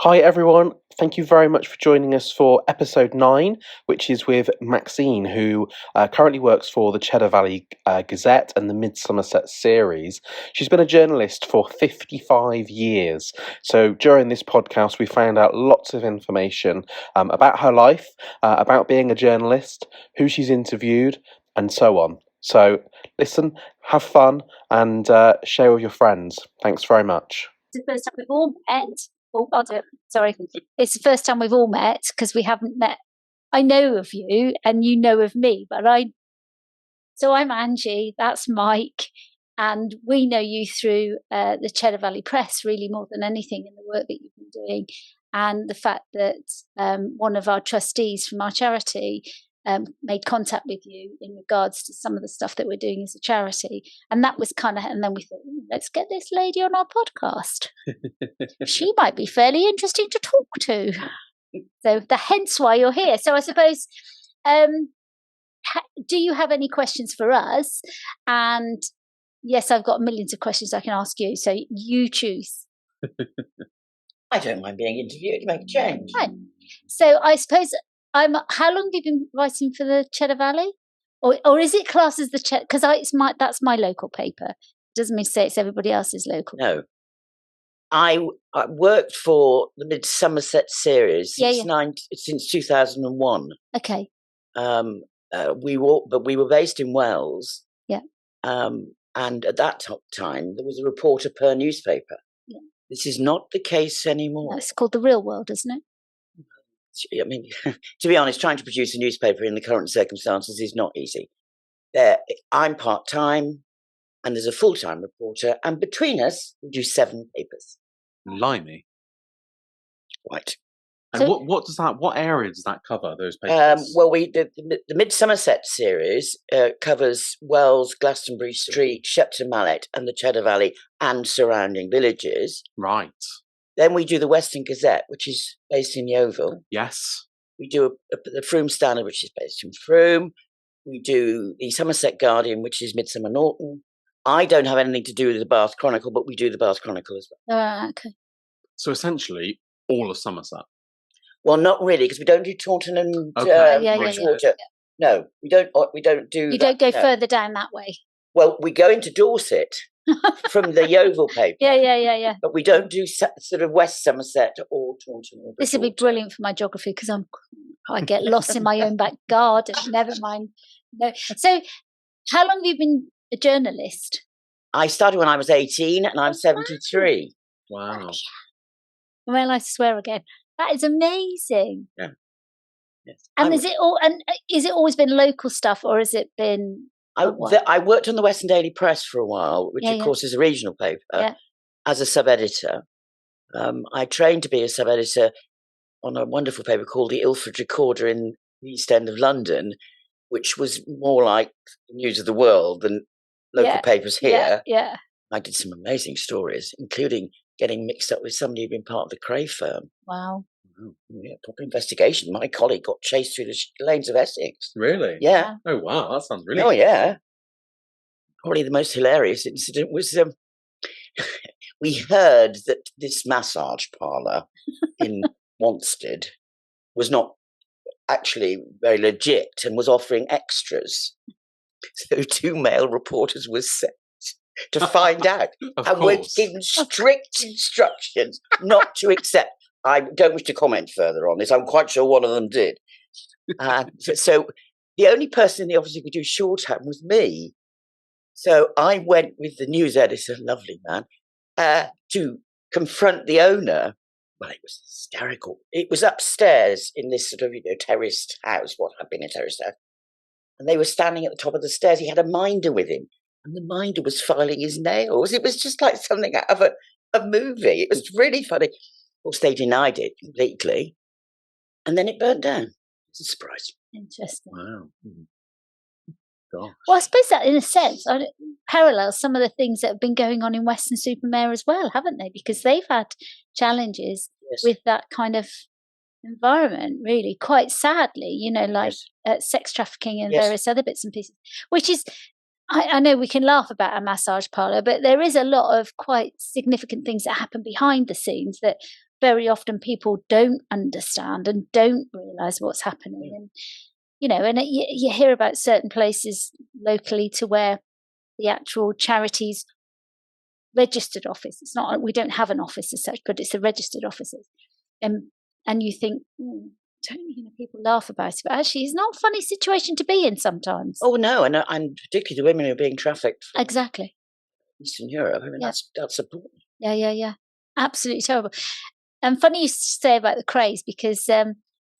Hi everyone, thank you very much for joining us for episode 9, which is with Maxine, who currently works for the Cheddar Valley Gazette and the Somerset Series. She's been a journalist for 55 years, so during this podcast we found out lots of information about her life, about being a journalist, who she's interviewed, and so on. So listen, have fun, and share with your friends. Thanks very much. It's the first time we've all met. Oh, sorry. It's the first time we've all met because we haven't met. I know of you and you know of me, so I'm Angie, that's Mike, and we know you through the Cheddar Valley Press really more than anything in the work that you've been doing, and the fact that one of our trustees from our charity made contact with you in regards to some of the stuff that we're doing as a charity. And that was and then we thought, let's get this lady on our podcast. She might be fairly interesting to talk to. So hence why you're here. So I suppose, do you have any questions for us? And yes, I've got millions of questions I can ask you. So you choose. I don't mind being interviewed. Make a change. Right. So I suppose how long have you been writing for the Cheddar Valley, or is it classed as the Cheddar? Because that's my local paper. Doesn't mean to say it's everybody else's local. No, I worked for the Somerset Series since 2001. Okay. We were based in Wales. Yeah. And at that time there was a reporter per newspaper. Yeah. This is not the case anymore. That's called the real world, isn't it? I mean, to be honest, trying to produce a newspaper in the current circumstances is not easy. I'm part-time, and there's a full-time reporter, and between us, we do 7 papers. Blimey. Right. And so, what area does that cover, those papers? Well, the Somerset Series covers Wells, Glastonbury Street, Shepton Mallet, and the Cheddar Valley and surrounding villages. Right. Then we do the Western Gazette, which is based in Yeovil. Yes. We do the Frome Standard, which is based in Frome. We do the Somerset Guardian, which is Midsummer Norton. I don't have anything to do with the Bath Chronicle, but we do the Bath Chronicle as well. Okay. So essentially, all of Somerset. Well, not really, because we don't do Taunton and Bridgewater. Yeah. No, we don't. We don't do. You don't go further down that way. Well, we go into Dorset from the Yeovil paper. Yeah. But we don't do sort of West Somerset or Taunton. Or this would be brilliant for my geography because I get lost in my own back garden. Never mind. No. So, how long have you been a journalist? I started when I was 18, and I'm 73. Wow. Well, I swear again. That is amazing. Yeah. Yes. And is it always been local stuff, or has it been? I worked on the Western Daily Press for a while, which of course is a regional paper, as a sub-editor. I trained to be a sub-editor on a wonderful paper called the Ilford Recorder in the East End of London, which was more like the News of the World than local papers here. Yeah. I did some amazing stories, including getting mixed up with somebody who'd been part of the Cray firm. Wow. Yeah, proper investigation. My colleague got chased through the lanes of Essex. Really? Yeah. Oh, wow. That sounds really cool. Yeah. Probably the most hilarious incident was we heard that this massage parlour in Wanstead was not actually very legit and was offering extras. So 2 male reporters were sent to find out. And were given strict instructions not to accept. I don't wish to comment further on this. I'm quite sure one of them did. So the only person in the office who could do shorthand was me. So I went with the news editor, lovely man, to confront the owner. Well, it was hysterical. It was upstairs in this sort of, terraced house, what had been a terraced house. And they were standing at the top of the stairs. He had a minder with him. And the minder was filing his nails. It was just like something out of a movie. It was really funny. Of course, they denied it completely. And then it burnt down. It's a surprise. Interesting. Wow. Gosh. Well, I suppose that, in a sense, parallels some of the things that have been going on in Weston-super-Mare as well, haven't they? Because they've had challenges with that kind of environment, really, quite sadly, like sex trafficking and various other bits and pieces, which is, I know we can laugh about a massage parlour, but there is a lot of quite significant things that happen behind the scenes that very often people don't understand and don't realise what's happening. And, you know, and you hear about certain places locally to where the actual charity's registered office, it's not, we don't have an office as such, but it's a registered office. And you think, people laugh about it, but actually it's not a funny situation to be in sometimes. Oh, no, and particularly the women who are being trafficked from Exactly. Eastern Europe. I mean, that's appalling. Yeah. Absolutely terrible. And funny you say about the craze, because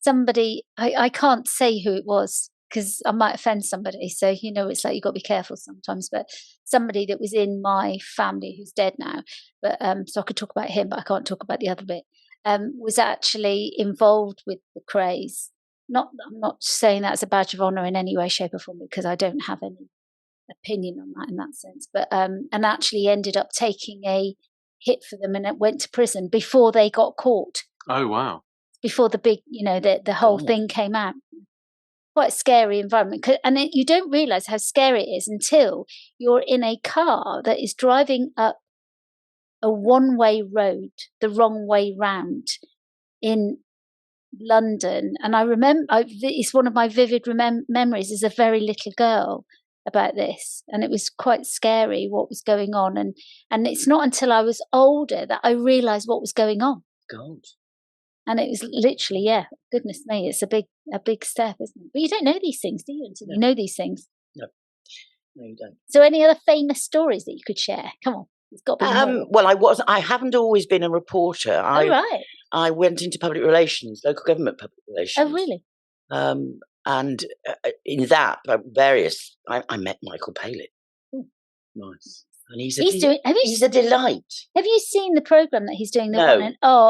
somebody, I can't say who it was because I might offend somebody. So, it's like you've got to be careful sometimes. But somebody that was in my family who's dead now, but so I could talk about him, but I can't talk about the other bit, was actually involved with the craze. I'm not saying that as a badge of honour in any way, shape or form, because I don't have any opinion on that in that sense. But and actually ended up taking a hit for them and it went to prison before they got caught. Oh, wow. Before the big, the whole thing came out. Quite a scary environment. And you don't realise how scary it is until you're in a car that is driving up a one-way road the wrong way round in London. And I remember, it's one of my vivid memories as a very little girl about this, and it was quite scary what was going on, and it's not until I was older that I realised what was going on. God. And it was literally, goodness me, it's a big step, isn't it? But you don't know these things, do you, until you know these things? No, you don't. So any other famous stories that you could share? Come on, it's got to be more. Well, I haven't always been a reporter. Right. I went into public relations, local government public relations. Oh, really? And in that, I met Michael Palin. Nice. And he's a delight. Have you seen the programme that he's doing?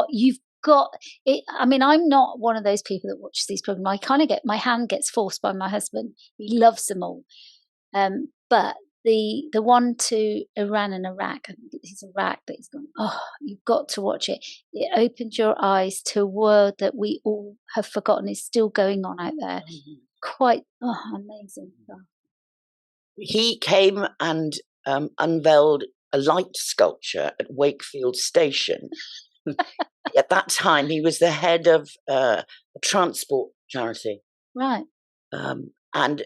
You've got it. I mean, I'm not one of those people that watches these programs. I kind of my hand gets forced by my husband. He loves them all. But the one to Iran and Iraq, I think it's Iraq, that he's gone, you've got to watch it. It opens your eyes to a world that we all have forgotten is still going on out there. Quite amazing stuff. He came and unveiled a light sculpture at Wakefield Station. At that time, he was the head of a transport charity. Right. And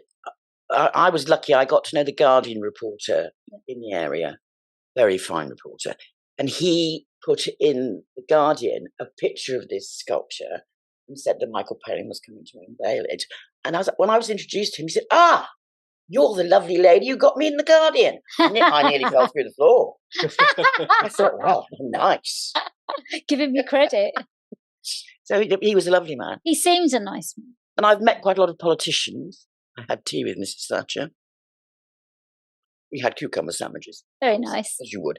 I was lucky. I got to know the Guardian reporter in the area, very fine reporter. And he put in the Guardian a picture of this sculpture and said that Michael Palin was coming to unveil it. And when I was introduced to him, he said, you're the lovely lady who got me in the Guardian. And I nearly fell through the floor. I thought, wow, nice. Giving me credit. So he was a lovely man. He seems a nice man. And I've met quite a lot of politicians. I had tea with Mrs. Thatcher. We had cucumber sandwiches. Very nice. As you would.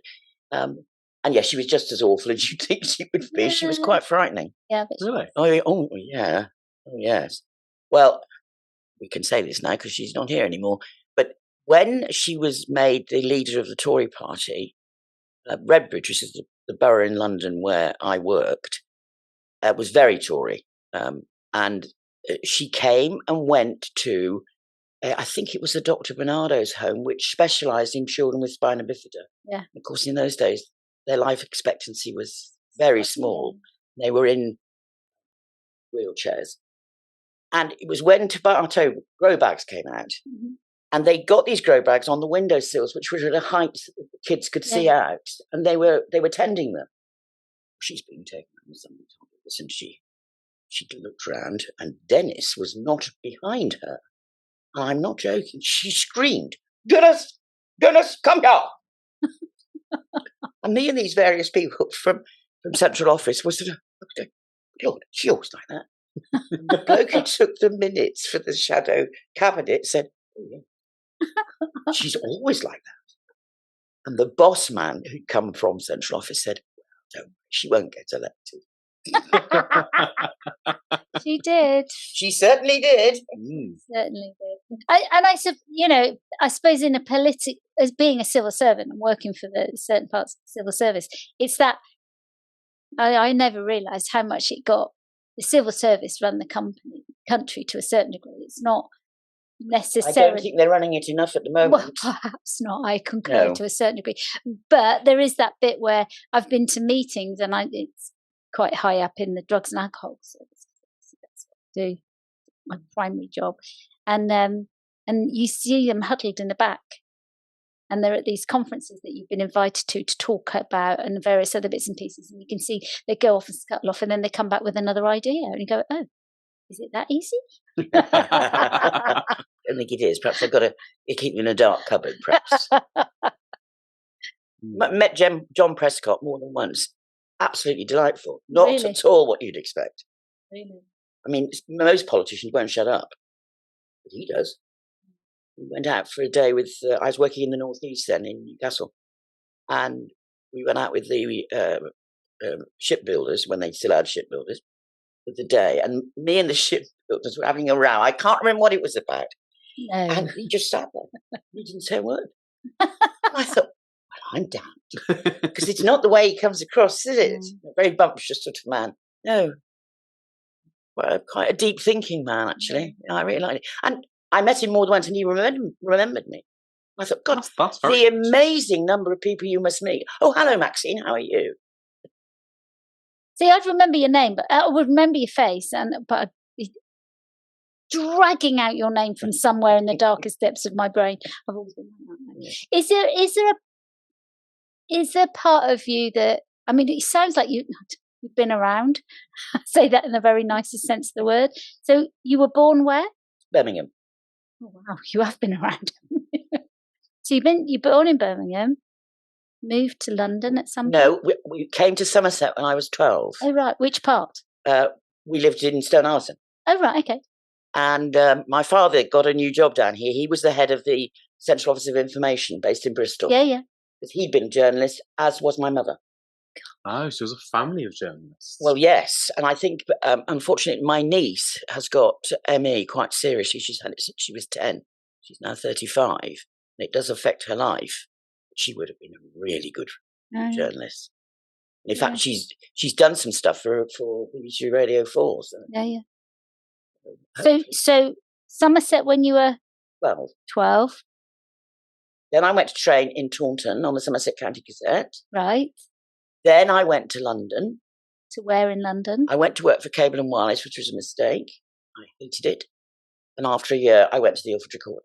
And yes, she was just as awful as you'd think she would be. She was quite frightening. Yeah. Really? Oh, yeah. Oh, yes. Well, we can say this now because she's not here anymore. But when she was made the leader of the Tory party, Redbridge, which is the borough in London where I worked, was very Tory. And she came and went to, I think it was the Dr. Bernardo's home, which specialised in children with spina bifida. Yeah. Of course, in those days, their life expectancy was very small. They were in wheelchairs. And it was when Tabato grow bags came out. Mm-hmm. And they got these grow bags on the windowsills, which were at a height that the kids could see out. And they were tending them. She's being taken on something. And she looked round, and Dennis was not behind her. I'm not joking. She screamed, Dennis, come here. And me and these various people from central office was sort of, Lord, she always like that. The bloke who took the minutes for the shadow cabinet said, oh, yeah. She's always like that. And the boss man who'd come from central office said, don't worry, she won't get elected. She did. She certainly did. Certainly did. I suppose in as being a civil servant and working for the certain parts of the civil service, it's that I never realised how much it got. The civil service run the country to a certain degree. It's not necessarily. I don't think they're running it enough at the moment. Well, perhaps not. I concur to a certain degree, but there is that bit where I've been to meetings and it's quite high up in the drugs and alcohol service. That's what I do, my primary job. And you see them huddled in the back. And they're at these conferences that you've been invited to talk about and various other bits and pieces. And you can see they go off and scuttle off and then they come back with another idea. And you go, oh, is it that easy? I don't think it is. Perhaps I've got to keep you in a dark cupboard, perhaps. Met John Prescott more than once. Absolutely delightful. Not Really? at all what you'd expect. Really? I mean, most politicians won't shut up. But he does. We went out for a day with, I was working in the Northeast then in Newcastle. And we went out with the shipbuilders when they still had shipbuilders for the day. And me and the shipbuilders were having a row. I can't remember what it was about. No. And he just sat there. He didn't say a word. I thought, well, I'm damned. Because it's not the way he comes across, is it? A very bumptious sort of man. No. Well, quite a deep thinking man, actually. I really liked it. And I met him more than once and he remembered me. I thought, God, that's the amazing number of people you must meet. Oh, hello, Maxine. How are you? See, I'd remember your name, but I would remember your face, but I'd be dragging out your name from somewhere in the darkest depths of my brain. I've always been like that. Is there part of you that, I mean, it sounds like you've been around. I say that in the very nicest sense of the word. So you were born where? Birmingham. Oh, wow, you have been around. So you're born in Birmingham, moved to London at some point? No, we came to Somerset when I was 12. Oh, right. Which part? We lived in Stone Alton. Oh, right. Okay. And my father got a new job down here. He was the head of the Central Office of Information based in Bristol. Yeah, yeah. Because he'd been a journalist, as was my mother. Oh, so it was a family of journalists. Well, yes. And I think, unfortunately, my niece has got ME quite seriously. She's had it since she was 10. She's now 35. And it does affect her life. She would have been a really good journalist. And in fact, she's done some stuff for BBC Radio 4. So. Yeah, yeah. So Somerset when you were 12. Then I went to train in Taunton on the Somerset County Gazette. Right. Then I went to London. To where in London? I went to work for Cable and Wireless, which was a mistake. I hated it. And after a year, I went to the Ilford Recorder.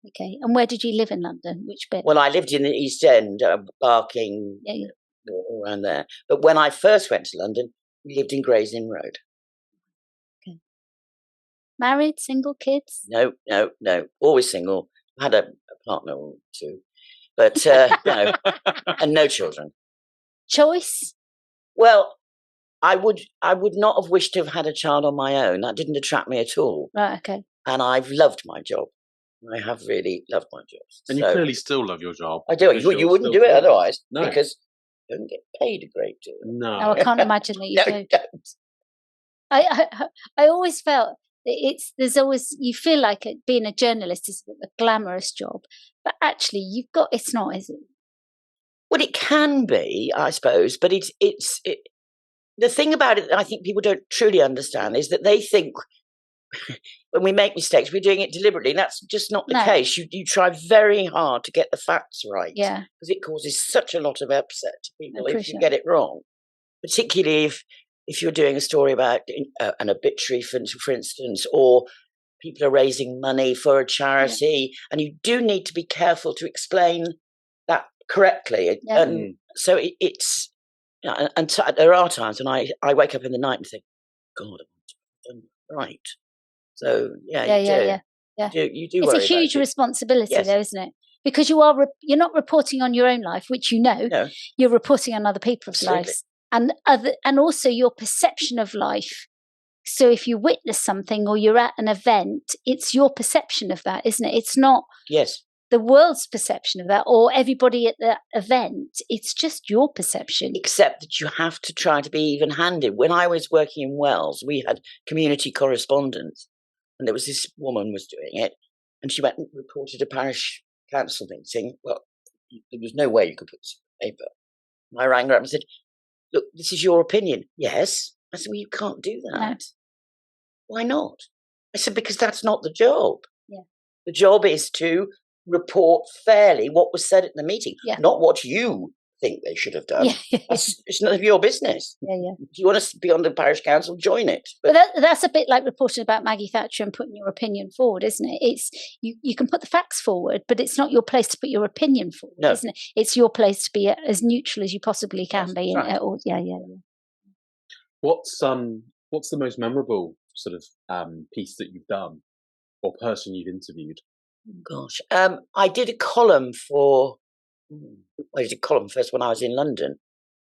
Okay. And where did you live in London? Which bit? Well, I lived in the East End, Barking, all around there. But when I first went to London, we lived in Gray's Inn Road. Okay. Married, single, kids? No. Always single. I had a partner or two. But no, and no children. Choice? Well, I would not have wished to have had a child on my own. That didn't attract me at all. Right, okay. And I've loved my job. I have really loved my job. And you clearly still love your job. I do. You wouldn't do it otherwise. No. Because you don't get paid a great deal. No. I can't imagine that you do. Don't. I always felt there's always, you feel like being a journalist is a glamorous job, but actually it's not, is it? Well, it can be, I suppose, but it's the thing about it that I think people don't truly understand is that they think when we make mistakes, we're doing it deliberately. And that's just not the case. You try very hard to get the facts right. Yeah. Because it causes such a lot of upset to people if you get it wrong. Particularly if you're doing a story about an obituary, for instance, or people are raising money for a charity, and you do need to be careful to explain that correctly. Yeah. And so it's, and so there are times when I wake up in the night and think, God, I want to have done right. So you do. It's a huge responsibility, though, isn't it? Because you're not reporting on your own life, which you're reporting on other people's lives, and also your perception of life. So if you witness something or you're at an event, it's your perception of that, isn't it? It's not the world's perception of that or everybody at the event. It's just your perception. Except that you have to try to be even-handed. When I was working in Wales, we had community correspondence. And there was this woman was doing it, and she went and reported a parish council meeting. Well, there was no way you could put this in paper. And I rang her up and said, look, this is your opinion. Yes. I said, well, you can't do that. No. Why not? I said, because that's not the job. Yeah. The job is to report fairly what was said at the meeting, not what you think they should have done. Yeah. It's none of your business. Yeah. If you want to be on the parish council, join it. But that's a bit like reporting about Maggie Thatcher and putting your opinion forward, isn't it? It's you can put the facts forward, but it's not your place to put your opinion forward, No. isn't it? It's your place to be as neutral as you possibly can be. Right. Yeah. What's the most memorable sort of piece that you've done or person you've interviewed? Gosh, I did a column for. I did a column first when I was in London,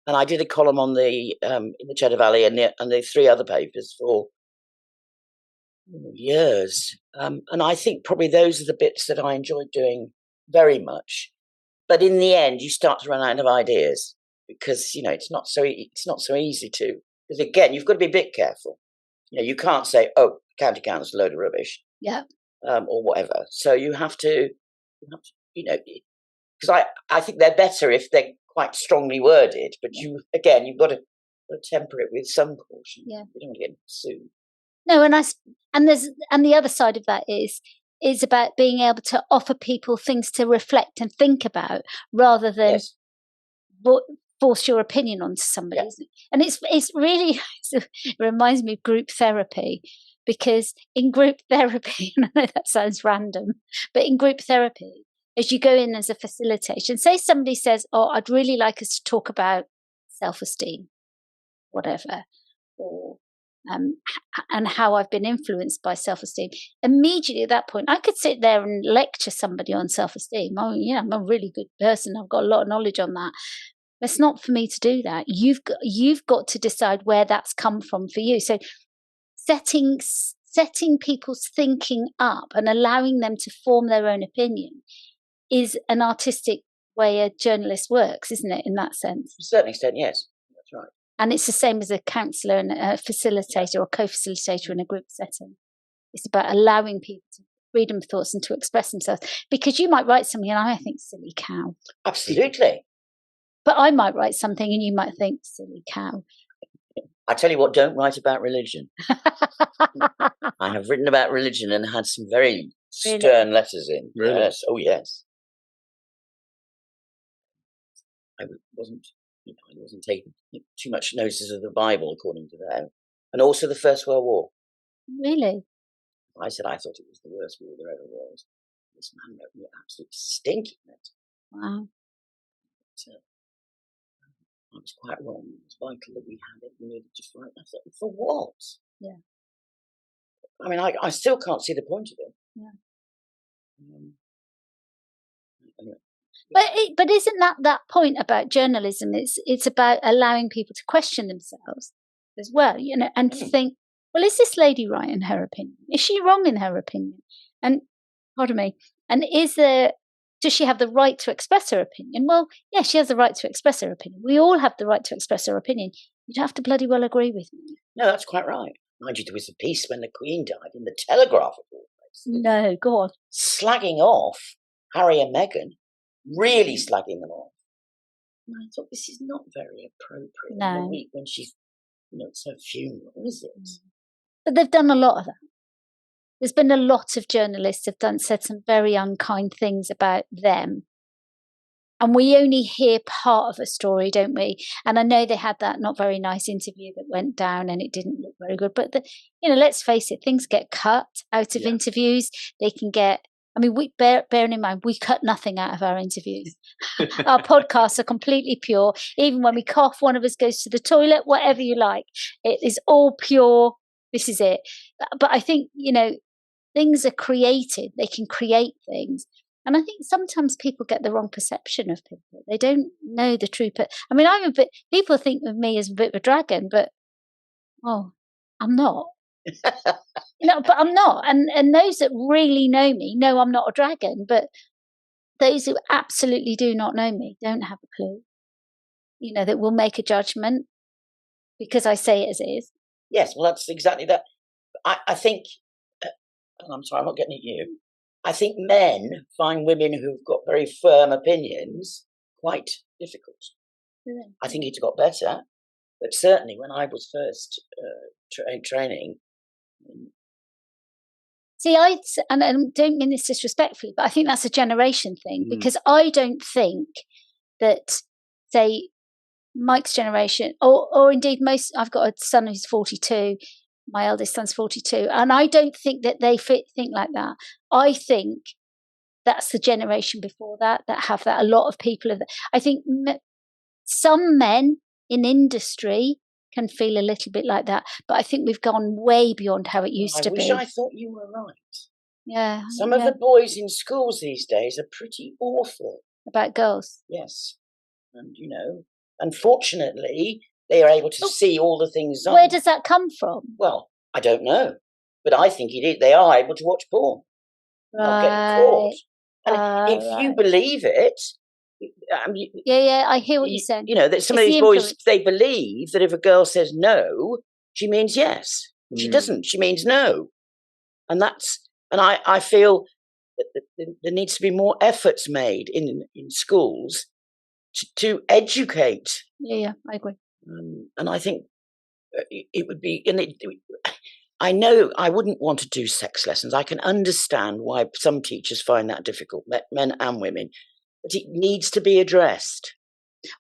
and I did a column on the in the Cheddar Valley and the 3 other papers for years. And I think probably those are the bits that I enjoyed doing very much. But in the end, you start to run out of ideas because it's not so easy to. Because again, you've got to be a bit careful. You can't say, "Oh, county council's a load of rubbish," Yeah. Or whatever. So you have to, because I think they're better if they're quite strongly worded. But you've got to temper it with some caution. Yeah. You don't want to get sued. No, and the other side of that is about being able to offer people things to reflect and think about rather than force your opinion onto somebody. Yeah. Isn't it? And it's really it reminds me of group therapy, because in group therapy, and I know that sounds random, but in group therapy, as you go in as a facilitation, say somebody says, "Oh, I'd really like us to talk about self-esteem," whatever, or and how I've been influenced by self-esteem. Immediately at that point, I could sit there and lecture somebody on self-esteem. Oh, yeah, I'm a really good person. I've got a lot of knowledge on that. It's not for me to do that. You've got to decide where that's come from for you. So setting people's thinking up and allowing them to form their own opinion is an artistic way a journalist works, isn't it? In that sense, To a certain extent, yes, that's right. and it's the same as a counsellor and a facilitator or co-facilitator in a group setting. It's about allowing people to freedom of thoughts and to express themselves. Because you might write something and I think silly cow, Absolutely. but I might write something and you might think silly cow. I tell you what, don't write about religion. I have written about religion and had some very stern letters in. Really? Yes. Oh, yes. I wasn't taking too much notice of the Bible, according to them, and also the First World War. Really? I said I thought it was the worst war there ever was. This man wrote me absolutely stinking it. Wow. I was quite wrong. It was vital that we had it. We needed to fight. I thought, for what? Yeah. I mean, I still can't see the point of it. Yeah. Anyway. But isn't that point about journalism? It's about allowing people to question themselves as well, and to think, well, is this lady right in her opinion? Is she wrong in her opinion? And pardon me. And does she have the right to express her opinion? Well, yeah, she has the right to express her opinion. We all have the right to express our opinion. You don't have to bloody well agree with me. No, that's quite right. Mind you, there was a piece when the Queen died in the Telegraph of all places. No, go on. Slagging off Harry and Meghan, really slagging them off. And I thought, this is not very appropriate in the week when she's, it's her funeral, is it? But they've done a lot of that. There's been a lot of journalists have said some very unkind things about them. And we only hear part of a story, don't we? And I know they had that not very nice interview that went down and it didn't look very good. But, let's face it, things get cut out of interviews. They can get, bearing in mind, we cut nothing out of our interviews. Our podcasts are completely pure. Even when we cough, one of us goes to the toilet, whatever you like. It is all pure. This is it. But I think, things are created. They can create things. And I think sometimes people get the wrong perception of people. They don't know the truth. People think of me as a bit of a dragon, but, I'm not. But I'm not. And those that really know me know I'm not a dragon. But those who absolutely do not know me don't have a clue. That will make a judgment because I say it as it is. Yes, well, that's exactly that. I think, and I'm sorry, I'm not getting at you. I think men find women who've got very firm opinions quite difficult. Yeah. I think it's got better, but certainly when I was first training. See, I don't mean this disrespectfully, but I think that's a generation thing because I don't think that say, Mike's generation, or indeed most, I've got a son who's 42, my eldest son's 42, and I don't think that they think like that. I think that's the generation before that have that. A lot of people have. I think some men in industry can feel a little bit like that, but I think we've gone way beyond how it used to be. I thought you were right. Yeah. Some of the boys in schools these days are pretty awful. About girls. Yes. And, unfortunately, they are able to see all the things. Where does that come from? Well, I don't know. But I think they are able to watch porn. Right. Not getting caught. And if you believe it, I hear what you're saying. That some of these boys, they believe that if a girl says no, she means yes. She doesn't. She means no. And I feel that there needs to be more efforts made in schools to educate. Yeah, I agree. And I think it would be, I know I wouldn't want to do sex lessons. I can understand why some teachers find that difficult, men and women, but it needs to be addressed.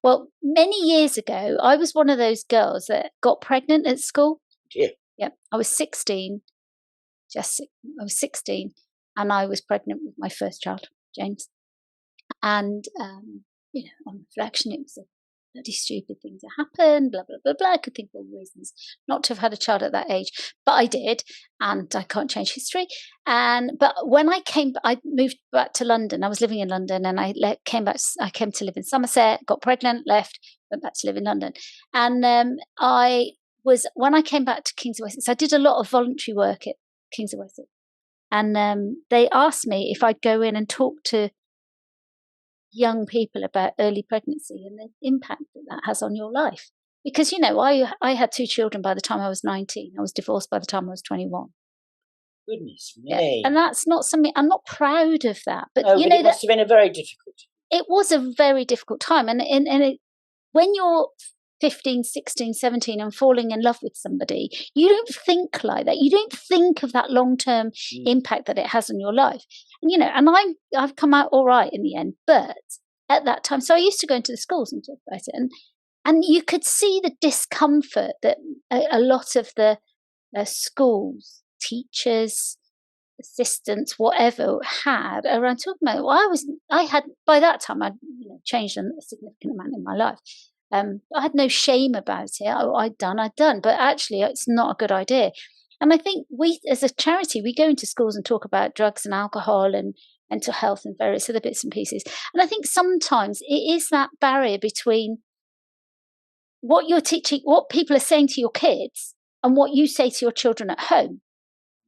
Well, many years ago, I was one of those girls that got pregnant at school. Yeah. Yeah, I was 16. I was 16, and I was pregnant with my first child, James. And on reflection, it was a bloody stupid thing to happen. Blah blah blah blah. I could think of all reasons not to have had a child at that age, but I did, and I can't change history. But when I moved back to London. I was living in London, and I came back. I came to live in Somerset. Got pregnant, left, went back to live in London, and when I came back to Kings of Wessex, I did a lot of voluntary work at Kings of Wessex, and they asked me if I'd go in and talk to young people about early pregnancy and the impact that has on your life. Because I had 2 children by the time I was 19. I was divorced by the time I was 21. Goodness me! Yeah. And that's not something I'm not proud of that. But it must have been a very difficult. It was a very difficult time, and when you're 15, 16, 17 and falling in love with somebody, you don't think like that. You don't think of that long-term impact that it has on your life. And, and I've come out all right in the end. But at that time, so I used to go into the schools and talk about it. And you could see the discomfort that a lot of the schools, teachers, assistants, whatever, had around talking about it. Well, I had, by that time, I'd changed a significant amount in my life. I had no shame about it. I'd done. But actually, it's not a good idea. And I think we, as a charity, we go into schools and talk about drugs and alcohol and mental health and various other bits and pieces. And I think sometimes it is that barrier between what you're teaching, what people are saying to your kids, and what you say to your children at home.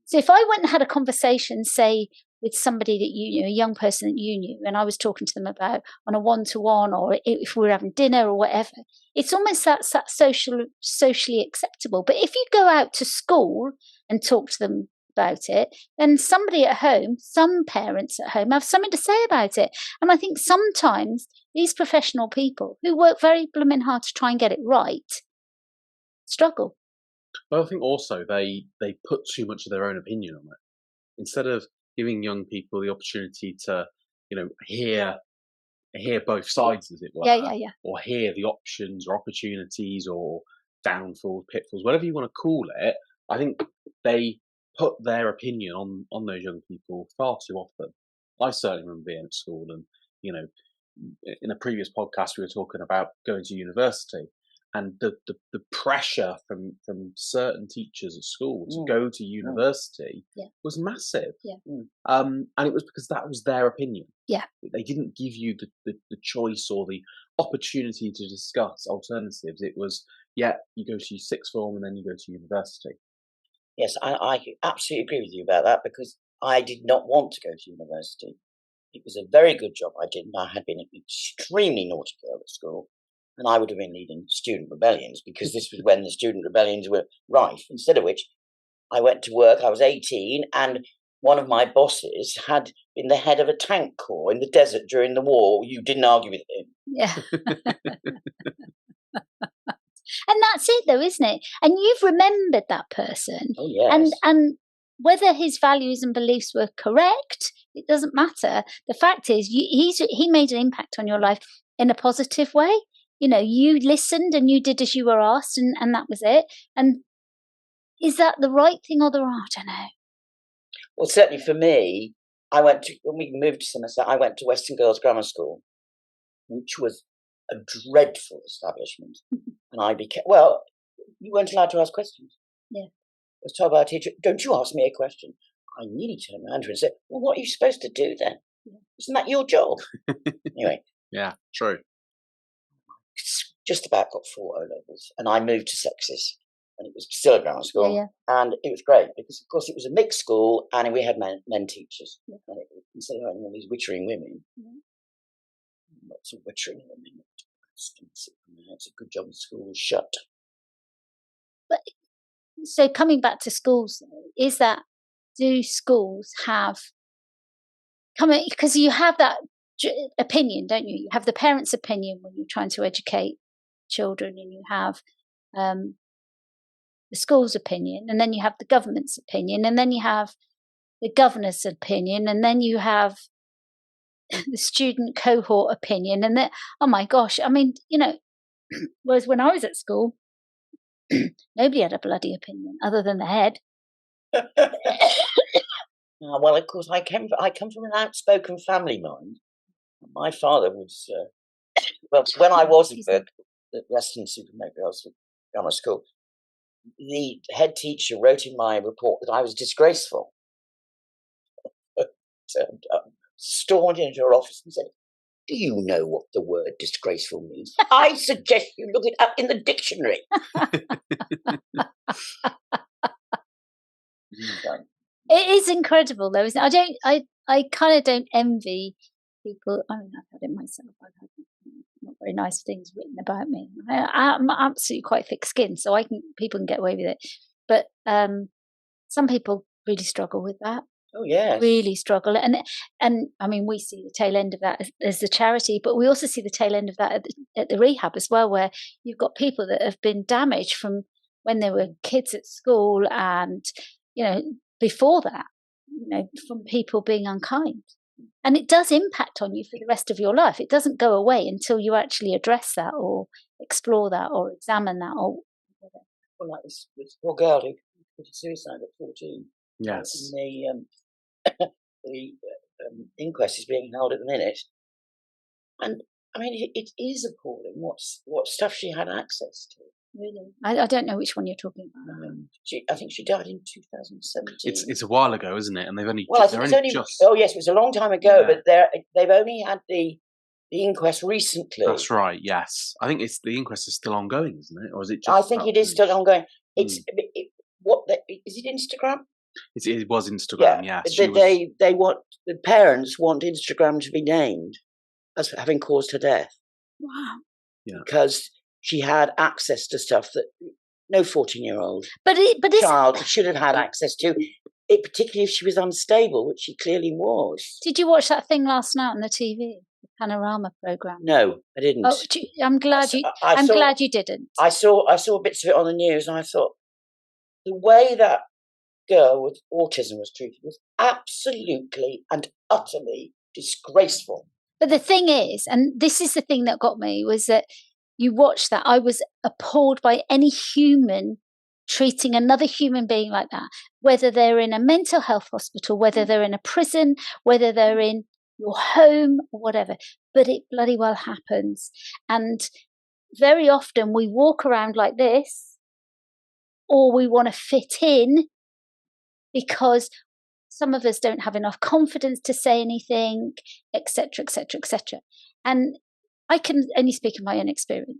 So if I went and had a conversation, say, with somebody that you knew, a young person that you knew, and I was talking to them about on a one-to-one, or if we were having dinner or whatever, it's almost that socially acceptable. But if you go out to school and talk to them about it, then somebody at home, some parents at home have something to say about it. And I think sometimes these professional people who work very blooming hard to try and get it right struggle. But I think also they put too much of their own opinion on it. Instead of giving young people the opportunity to, hear both sides, as it were, or hear the options or opportunities or downfalls, pitfalls, whatever you want to call it. I think they put their opinion on those young people far too often. I certainly remember being at school, and in a previous podcast we were talking about going to university, and the pressure from certain teachers at school to go to university was massive. And it was because that was their opinion. Yeah. They didn't give you the choice or the opportunity to discuss alternatives. It was, you go to sixth form and then you go to university. Yes, I absolutely agree with you about that, because I did not want to go to university. It was a very good job I did, and I had been an extremely naughty girl at school. And I would have been leading student rebellions, because this was when the student rebellions were rife. Instead of which, I went to work. I was 18, and one of my bosses had been the head of a tank corps in the desert during the war. You didn't argue with him. Yeah. And that's it, though, isn't it? And you've remembered that person. Oh, yes. And whether his values and beliefs were correct, it doesn't matter. The fact is, he made an impact on your life in a positive way. you listened and you did as you were asked, and that was it. And is that the right thing or the wrong? I don't know. Well, certainly for me, when we moved to Somerset, I went to Western Girls Grammar School, which was a dreadful establishment. And I became, you weren't allowed to ask questions. Yeah. I was told by a teacher, don't you ask me a question. I nearly turned around to her and said, well, what are you supposed to do then? Yeah. Isn't that your job? Anyway. Yeah, true. Just about got 4 O-levels, and I moved to Sexes. And it was still a grammar school. Yeah. And it was great because, of course, it was a mixed school and we had men teachers. Yeah. And instead of having all these wittering women, lots of wittering women, it's a good job the school was shut. But so coming back to schools, do schools have, because you have that opinion, don't you? You have the parents' opinion when you're trying to educate children, and you have the school's opinion, and then you have the government's opinion, and then you have the governor's opinion, and then you have the student cohort opinion, and then, oh my gosh, I mean, whereas when I was at school, nobody had a bloody opinion other than the head. Well, of course, I come from an outspoken family, mind. My father was, when I was at Western Supermarket Girls Grammar School, the head teacher wrote in my report that I was disgraceful. Turned up, stormed into her office and said, do you know what the word disgraceful means? I suggest you look it up in the dictionary. It is incredible, though, isn't it? I kind of don't envy people. I mean, I've had it myself. I've had not very nice things written about me. I'm absolutely quite thick-skinned, so people can get away with it. But some people really struggle with that. Oh, yes. Really struggle. And I mean, we see the tail end of that as the charity, but we also see the tail end of that at the rehab as well, where you've got people that have been damaged from when they were kids at school and, before that, from people being unkind. And it does impact on you for the rest of your life. It doesn't go away until you actually address that or explore that or examine that or whatever. Well, like this poor girl who committed suicide at 14. Yes. And the inquest is being held at the minute. And, I mean, it is appalling what stuff she had access to. Really? I don't know which one you're talking about. I think she died in 2017. It's a while ago, isn't it? And they've only... Well, I think it's only... Oh, yes, it was a long time ago, but they've only had the inquest recently. That's right, yes. I think the inquest is still ongoing, isn't it? Or is it just... I think it is still ongoing. Is it Instagram? It was Instagram, yes. They want... The parents want Instagram to be named as having caused her death. Wow. Yeah. Because she had access to stuff that no 14-year-old child should have had access to, particularly if she was unstable, which she clearly was. Did you watch that thing last night on the TV, the Panorama programme? No, I didn't. Oh, I'm glad you didn't. I saw bits of it on the news, and I thought the way that girl with autism was treated was absolutely and utterly disgraceful. But the thing is, and this is the thing that got me, was that you watch that, I was appalled by any human treating another human being like that, whether they're in a mental health hospital, whether they're in a prison, whether they're in your home or whatever. But it bloody well happens. And very often we walk around like this, or we want to fit in because some of us don't have enough confidence to say anything, etc., etc., etc. And I can only speak of my own experience.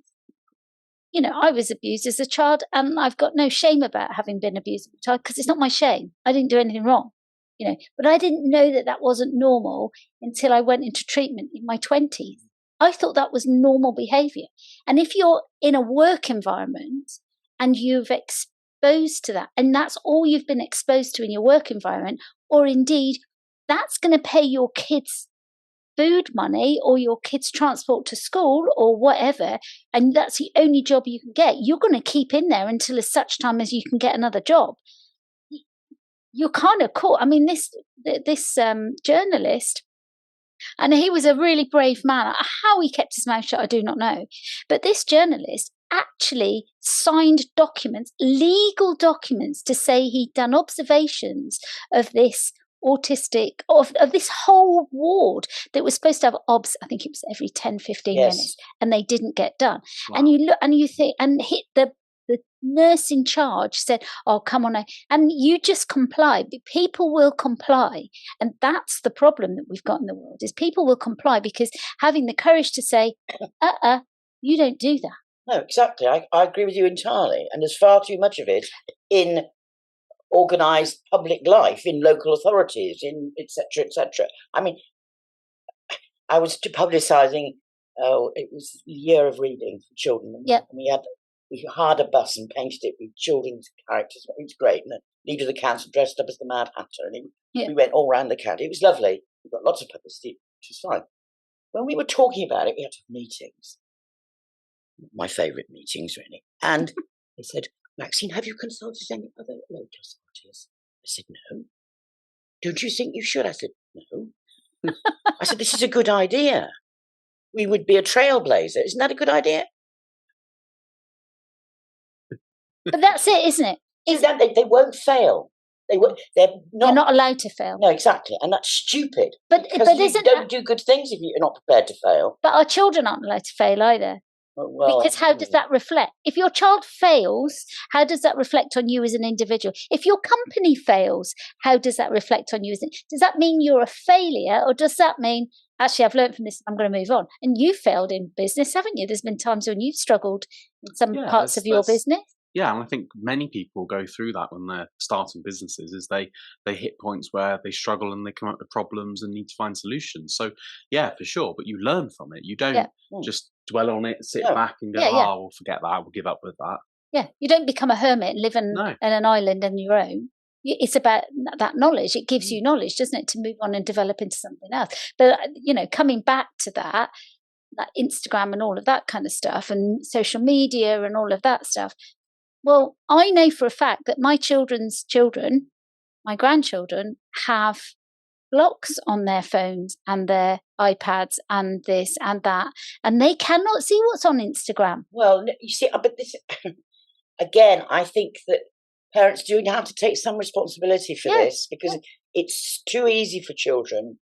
I was abused as a child, and I've got no shame about having been abused as a child because it's not my shame. I didn't do anything wrong, But I didn't know that wasn't normal until I went into treatment in my 20s. I thought that was normal behaviour. And if you're in a work environment and you've exposed to that, and that's all you've been exposed to in your work environment, or indeed that's going to pay your kids food money or your kids' transport to school or whatever, and that's the only job you can get, you're going to keep in there until such time as you can get another job. You're kind of caught. I mean, this journalist And he was a really brave man. How he kept his mouth shut, I do not know. But this journalist actually signed documents, legal documents, to say he'd done observations of this autistic, of this whole ward that was supposed to have obs, I think it was every 10, 15 minutes, and they didn't get done. Wow. And you look and you think, and hit the nurse in charge said, oh, come on. And you just comply. People will comply. And that's the problem that we've got in the world, is people will comply because having the courage to say, you don't do that. No, exactly. I agree with you entirely. And there's far too much of it in organised public life, in local authorities, in etc., etc. I mean, I was publicising, it was the year of reading for children. Yep. And we hired a bus and painted it with children's characters. It was great. And the leader of the council dressed up as the Mad Hatter. And we went all round the county. It was lovely. We got lots of publicity, which was fine. When we were talking about it, we had to have meetings. My favourite meetings, really. And they said, Maxine, have you consulted any other local authorities? I said, no. Don't you think you should? I said, no. I said, this is a good idea. We would be a trailblazer. Isn't that a good idea? But that's it, isn't it? They won't fail. They're not allowed to fail. No, exactly. And that's stupid. But you don't do good things if you're not prepared to fail. But our children aren't allowed to fail either. Well, because how does that reflect? If your child fails, how does that reflect on you as an individual? If your company fails, how does that reflect on you? Does that mean you're a failure, or does that mean, actually, I've learned from this, I'm going to move on? And you failed in business, haven't you? There's been times when you've struggled in some parts of your business. Yeah, and I think many people go through that when they're starting businesses, is they hit points where they struggle and they come up with problems and need to find solutions. So, yeah, for sure. But you learn from it. You don't just dwell on it, sit back and go, we'll forget that, we'll give up with that. Yeah, you don't become a hermit and live in an island on your own. It's about that knowledge. It gives you knowledge, doesn't it, to move on and develop into something else. But, coming back to that Instagram and all of that kind of stuff and social media and all of that stuff, well, I know for a fact that my children's children, my grandchildren, have locks on their phones and their iPads and this and that, and they cannot see what's on Instagram. Well, you see, but this, again, I think that parents do have to take some responsibility for this, because it's too easy for children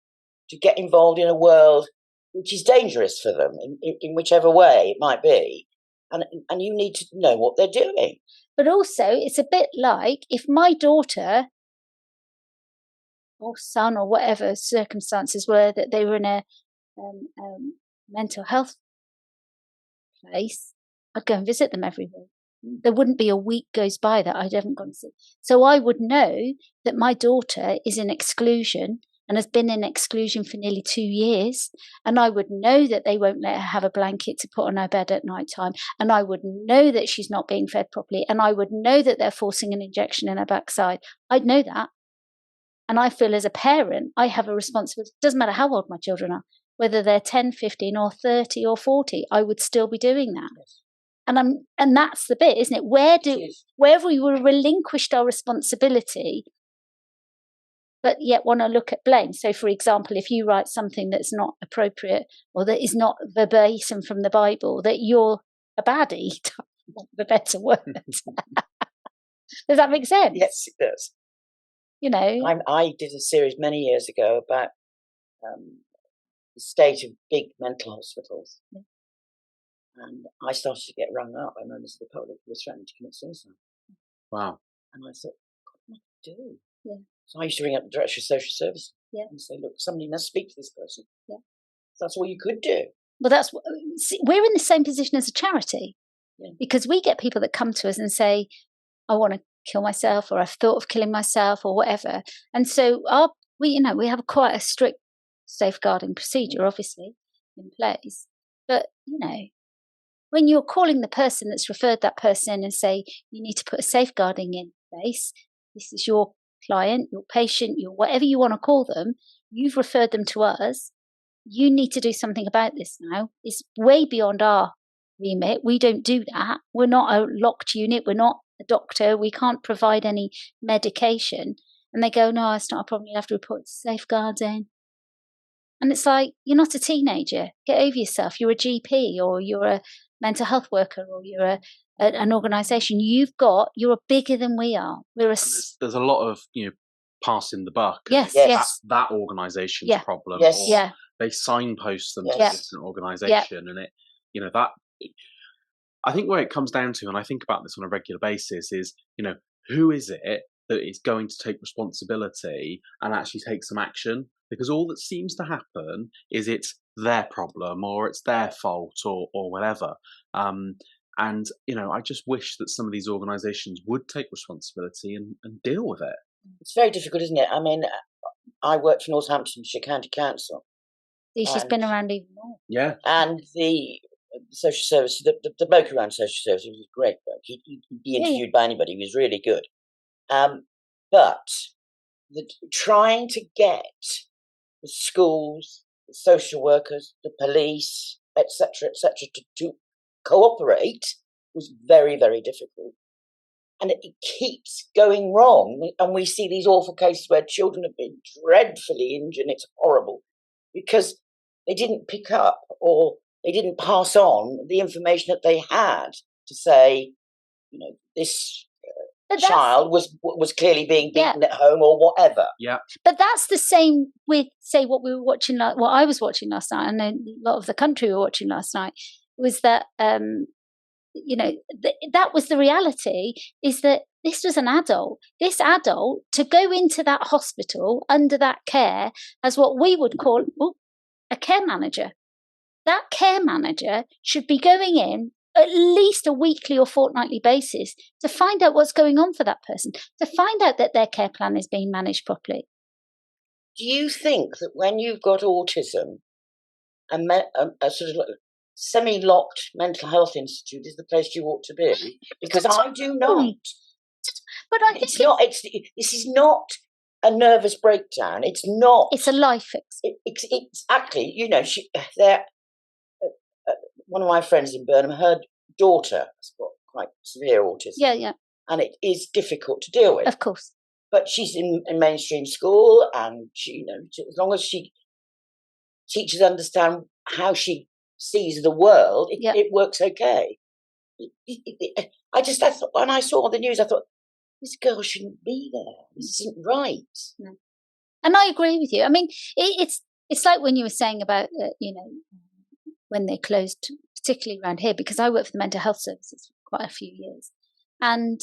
to get involved in a world which is dangerous for them in whichever way it might be. And you need to know what they're doing. But also, it's a bit like if my daughter or son or whatever circumstances were that they were in a mental health place, I'd go and visit them every week. There wouldn't be a week goes by that I haven't gone to see. So I would know that my daughter is in exclusion and has been in exclusion for nearly 2 years. And I would know that they won't let her have a blanket to put on her bed at night time. And I would know that she's not being fed properly. And I would know that they're forcing an injection in her backside. I'd know that. And I feel as a parent, I have a responsibility. It doesn't matter how old my children are, whether they're 10, 15 or 30 or 40, I would still be doing that. Yes. And that's the bit, isn't it? Where we relinquished our responsibility, but yet want to look at blame. So, for example, if you write something that's not appropriate or that is not verbatim from the Bible, that you're a baddie, the better word. Does that make sense? Yes, it does. I did a series many years ago about the state of big mental hospitals. Yeah. And I started to get rung up by members of the public who were threatening to commit suicide. Wow. And I thought, what am I do? Yeah. So I used to ring up the Director of Social Services and say, look, somebody must speak to this person. Yeah. So that's all you could do. Well, we're in the same position as a charity, because we get people that come to us and say, I want to kill myself, or I've thought of killing myself, or whatever. And so we have quite a strict safeguarding procedure, obviously, in place. But, when you're calling the person that's referred that person and say, you need to put a safeguarding in place, this is your client, your patient, your whatever you want to call them, you've referred them to us, you need to do something about this now. It's way beyond our remit. We don't do that. We're not a locked unit. We're not a doctor. We can't provide any medication. And they go, no, it's not a problem. You'll have to report to safeguarding. And it's like, you're not a teenager. Get over yourself. You're a GP, or you're a mental health worker, or you're an organisation. You're bigger than we are. There's a lot of, passing the buck. Yes, Yes. yes. That organisation's Yeah. problem. Yes. Or Yeah. they signpost them to a Yes. different organisation, and it, that. I think where it comes down to, and I think about this on a regular basis, is who is it that is going to take responsibility and actually take some action? Because all that seems to happen is it's their problem, or it's their fault, or whatever. And I just wish that some of these organisations would take responsibility and deal with it. It's very difficult, isn't it? I mean, I worked for Northamptonshire County Council. She's been around even more. Yeah. And the social service, the bloke who ran social service, he was a great bloke. He'd be interviewed by anybody. He was really good. But trying to get the schools, the social workers, the police, etc., to cooperate was very, very difficult. And it keeps going wrong. And we see these awful cases where children have been dreadfully injured. And it's horrible because they didn't pick up, or they didn't pass on the information that they had to say, this child was clearly being beaten at home, or whatever. Yeah. But that's the same with, say, what I was watching last night, and then a lot of the country were watching last night, was that that was the reality, is that this was an adult. This adult, to go into that hospital under that care, as what we would call a care manager. That care manager should be going in at least a weekly or fortnightly basis to find out what's going on for that person, to find out that their care plan is being managed properly. Do you think that when you've got autism, a sort of semi-locked mental health institute is the place you ought to be? Because I do not. But I think it's not. This is not a nervous breakdown. It's not. It's a life fix. Exactly. One of my friends in Burnham, her daughter has got quite severe autism. Yeah. And it is difficult to deal with. Of course. But she's in mainstream school, and she, as long as she teachers understand how she sees the world, it works okay. I thought, when I saw the news, I thought, this girl shouldn't be there. This isn't right. No. And I agree with you. I mean, it's like when you were saying about, when they closed, particularly around here, because I worked for the mental health services for quite a few years, and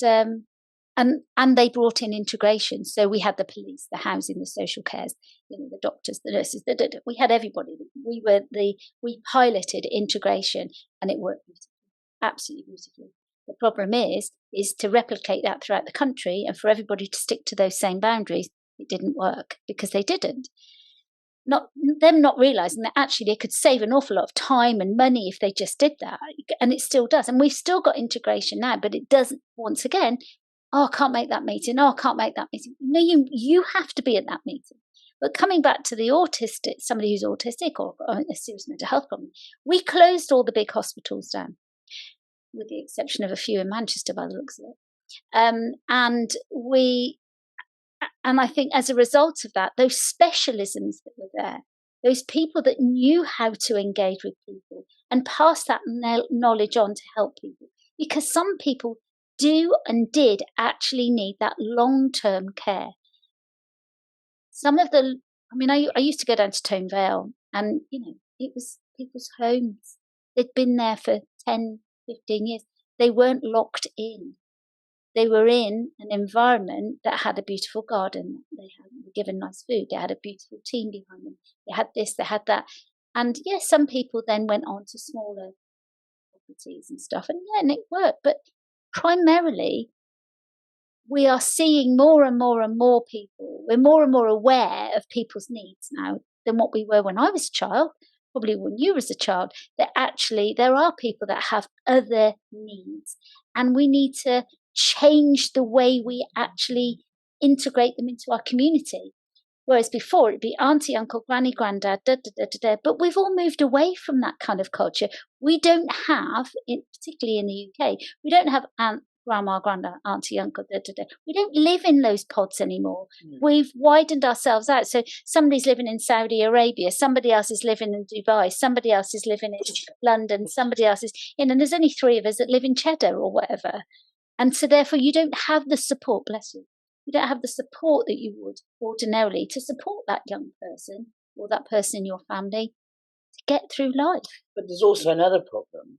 they brought in integration. So we had the police, the housing, the social cares, the doctors, the nurses. We had everybody. We piloted integration, and it worked beautifully, absolutely beautifully. The problem is to replicate that throughout the country, and for everybody to stick to those same boundaries. It didn't work because they didn't. Not realising that actually they could save an awful lot of time and money if they just did that, and it still does. And we've still got integration now, but it doesn't. Once again, I can't make that meeting. I can't make that meeting. No, you have to be at that meeting. But coming back to the autistic, somebody who's autistic or a serious mental health problem, we closed all the big hospitals down, with the exception of a few in Manchester, by the looks of it. And I think as a result of that, those specialisms that were there, those people that knew how to engage with people and pass that knowledge on to help people, because some people do and did actually need that long-term care. I used to go down to Tone Vale, and, it was people's homes. They'd been there for 10, 15 years. They weren't locked in. They were in an environment that had a beautiful garden. They were given nice food. They had a beautiful team behind them. They had this, they had that. And yes, some people then went on to smaller properties and stuff. And it worked. But primarily, we are seeing more and more and more people. We're more and more aware of people's needs now than what we were when I was a child, probably when you were a child, that actually there are people that have other needs. And we need to change the way we actually integrate them into our community. Whereas before it'd be auntie, uncle, granny, granddad, but we've all moved away from that kind of culture. We don't have, particularly in the UK, we don't have aunt, grandma, granddad, auntie, uncle, da, da, da. We don't live in those pods anymore. Mm. We've widened ourselves out. So somebody's living in Saudi Arabia, somebody else is living in Dubai, somebody else is living in London, somebody else is in, and there's only 3 of us that live in Cheddar or whatever. And so therefore you don't have the support, bless you. You don't have the support that you would ordinarily to support that young person or that person in your family to get through life. But there's also another problem,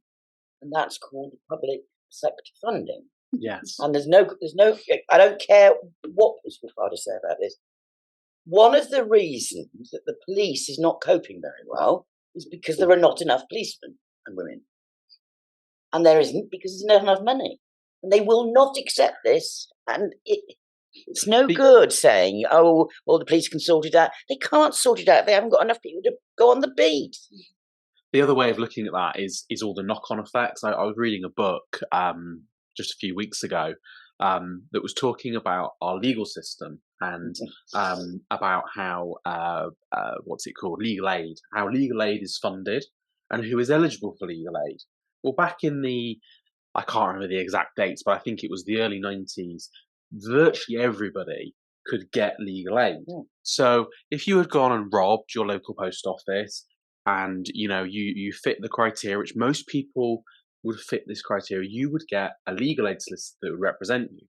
and that's called public sector funding. Yes. And there's no, I don't care what political parties say about this. One of the reasons that the police is not coping very well is because there are not enough policemen and women. And there isn't because there's not enough money. And they will not accept this. And it's no good saying, oh, well, the police can sort it out. They can't sort it out. They haven't got enough people to go on the beat. The other way of looking at that is all the knock-on effects. I was reading a book just a few weeks ago that was talking about our legal system and about how legal aid, how legal aid is funded and who is eligible for legal aid. Well, back in I can't remember the exact dates, but I think it was the early 90s, virtually everybody could get legal aid. Yeah. So if you had gone and robbed your local post office and you fit the criteria, which most people would fit this criteria, you would get a legal aid solicitor that would represent you.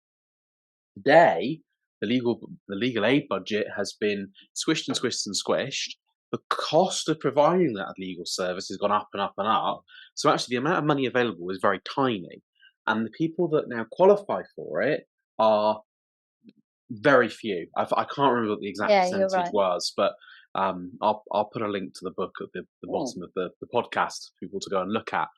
Today, the legal aid budget has been squished and squished and squished. The cost of providing that legal service has gone up and up and up. So actually the amount of money available is very tiny. And the people that now qualify for it are very few. I can't remember what the exact percentage was, but I'll put a link to the book at the bottom of the podcast for people to go and look at.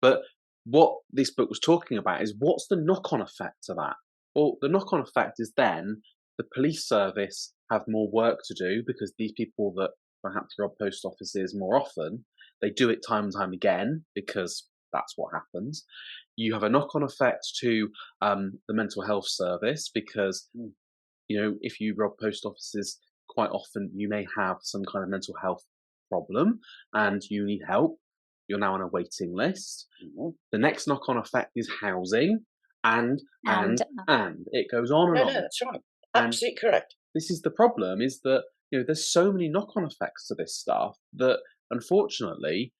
But what this book was talking about is what's the knock-on effect of that? Well, the knock-on effect is then the police service have more work to do because these people that perhaps rob post offices more often, they do it time and time again because that's what happens. You have a knock-on effect to the mental health service because if you rob post offices, quite often you may have some kind of mental health problem and you need help. You're now on a waiting list. Mm-hmm. The next knock-on effect is housing, and it goes on and on. No, that's right. Absolutely correct. This is the problem: is that there's so many knock-on effects to this stuff that, unfortunately,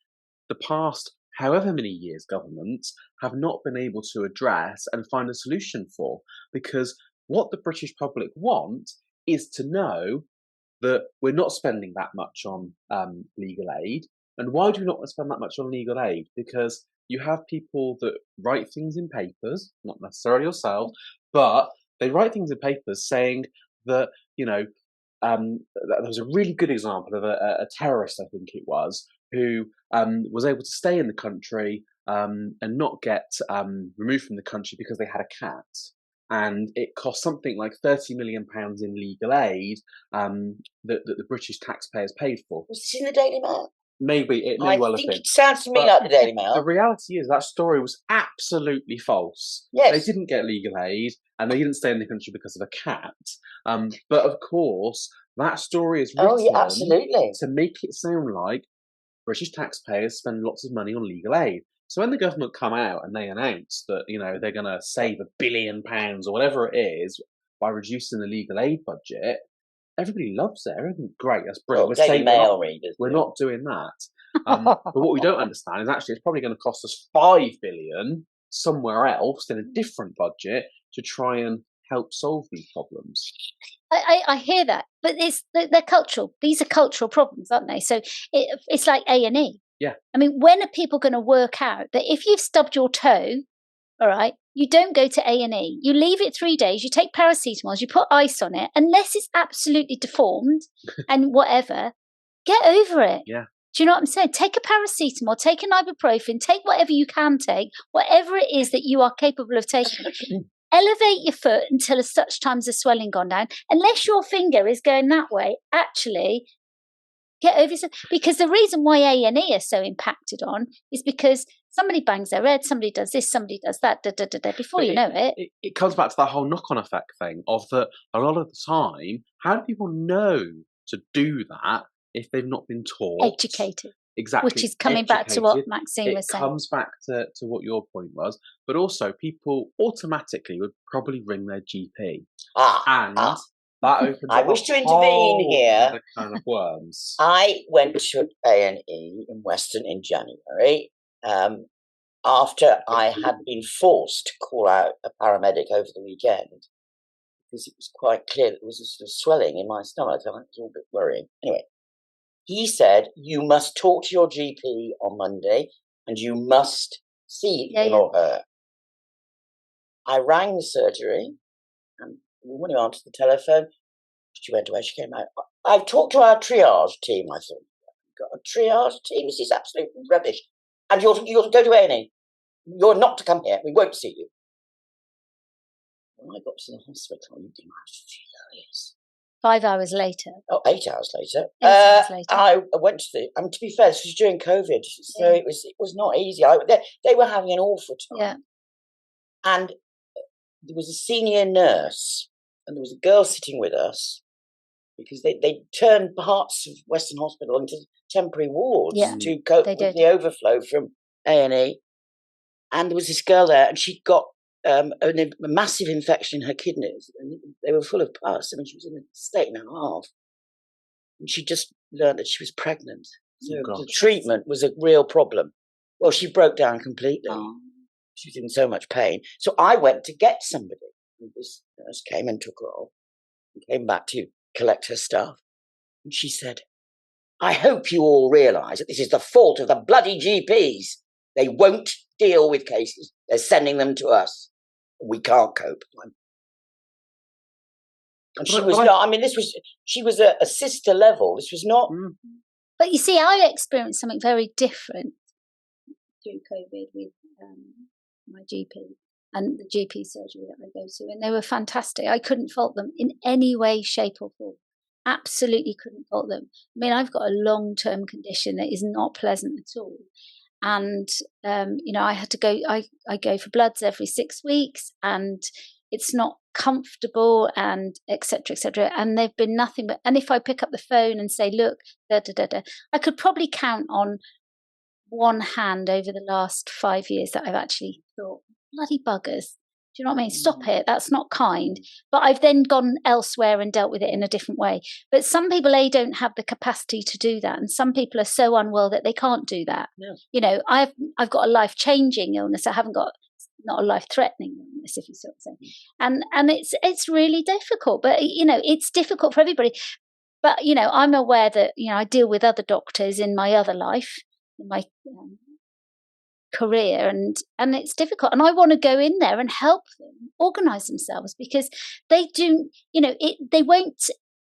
the past however many years governments have not been able to address and find a solution for. Because what the British public want is to know that we're not spending that much on legal aid. And why do we not spend that much on legal aid? Because you have people that write things in papers, not necessarily yourself, but they write things in papers saying that, there was a really good example of a terrorist, I think it was, who was able to stay in the country and not get removed from the country because they had a cat. And it cost something like £30 million in legal aid that the British taxpayers paid for. Was this in the Daily Mail? Maybe it may well have been. It sounds to me like the Daily Mail. The reality is that story was absolutely false. Yes. They didn't get legal aid and they didn't stay in the country because of a cat. But of course, that story is written to make it sound like British taxpayers spend lots of money on legal aid. So when the government come out and they announce that, they're going to save £1 billion or whatever it is by reducing the legal aid budget, everybody loves it. Everything's great. That's brilliant. We're not doing that. But what we don't understand is actually it's probably going to cost us £5 billion somewhere else in a different budget to try and help solve these problems. I hear that, but they're cultural. These are cultural problems, aren't they? So it's like A&E. Yeah. I mean, when are people going to work out that if you've stubbed your toe, all right, you don't go to A&E. You leave it 3 days. You take paracetamol. You put ice on it, unless it's absolutely deformed and whatever. Get over it. Yeah. Do you know what I'm saying? Take a paracetamol. Take an ibuprofen. Take whatever you can take. Whatever it is that you are capable of taking. Elevate your foot until such times the swelling gone down. Unless your finger is going that way, actually, get over yourself. Because the reason why A&E are so impacted on is because somebody bangs their head, somebody does this, somebody does that, before you know it. It comes back to that whole knock-on effect thing of that a lot of the time, how do people know to do that if they've not been taught? Educated. exactly, which is coming back to what educated. Maxine It was saying. comes back to what your point was, but also people automatically would probably ring their GP, and that opens I up wish a to intervene whole here. other can of worms. I went to A&E in Weston in January after I had been forced to call out a paramedic over the weekend because it was quite clear that there was a sort of swelling in my stomach. And it was all a bit worrying. Anyway, he said, you must talk to your GP on Monday and you must see him or her. I rang the surgery and the woman who answered the telephone, she went away, she came out. I've talked to our triage team. I thought, got a triage team? This is absolute rubbish. And you'll go to A&E. You're not to come here. We won't see you. When I got to the hospital, you think I was furious. 5 hours later. Oh, 8 hours later. 8 hours later. I went to the. To be fair, this was during COVID, so it was not easy. They were having an awful time. Yeah. And there was a senior nurse, and there was a girl sitting with us because they turned parts of Western Hospital into temporary wards to cope with the overflow from A&E. And there was this girl there, and she'd got a massive infection in her kidneys. And they were full of pus. I mean, she was in a state and a half. And she just learned that she was pregnant. So the treatment was a real problem. Well, she broke down completely. Oh. She was in so much pain. So I went to get somebody. And this nurse came and took her off and came back to collect her stuff. And she said, I hope you all realise that this is the fault of the bloody GPs. They won't deal with cases. They're sending them to us. We can't cope. And she was not, I mean, she was a sister level. This was not. But you see, I experienced something very different through COVID with my GP and the GP surgery that I go to. And they were fantastic. I couldn't fault them in any way, shape or form. Absolutely couldn't fault them. I mean, I've got a long-term condition that is not pleasant at all. And, I had to go, I go for bloods every 6 weeks and it's not comfortable and et cetera, and they've been nothing but, and if I pick up the phone and say, look, I could probably count on one hand over the last 5 years that I've actually thought, bloody buggers. Do you know what I mean? Stop it. That's not kind. But I've then gone elsewhere and dealt with it in a different way. But some people, don't have the capacity to do that. And some people are so unwell that they can't do that. Yeah. I've got a life-changing illness. I haven't got not a life-threatening illness, if you see what I'm saying. And it's really difficult. But, it's difficult for everybody. But, I'm aware that, I deal with other doctors in my other life, in my career, and it's difficult, and I want to go in there and help them organize themselves because they do, they won't.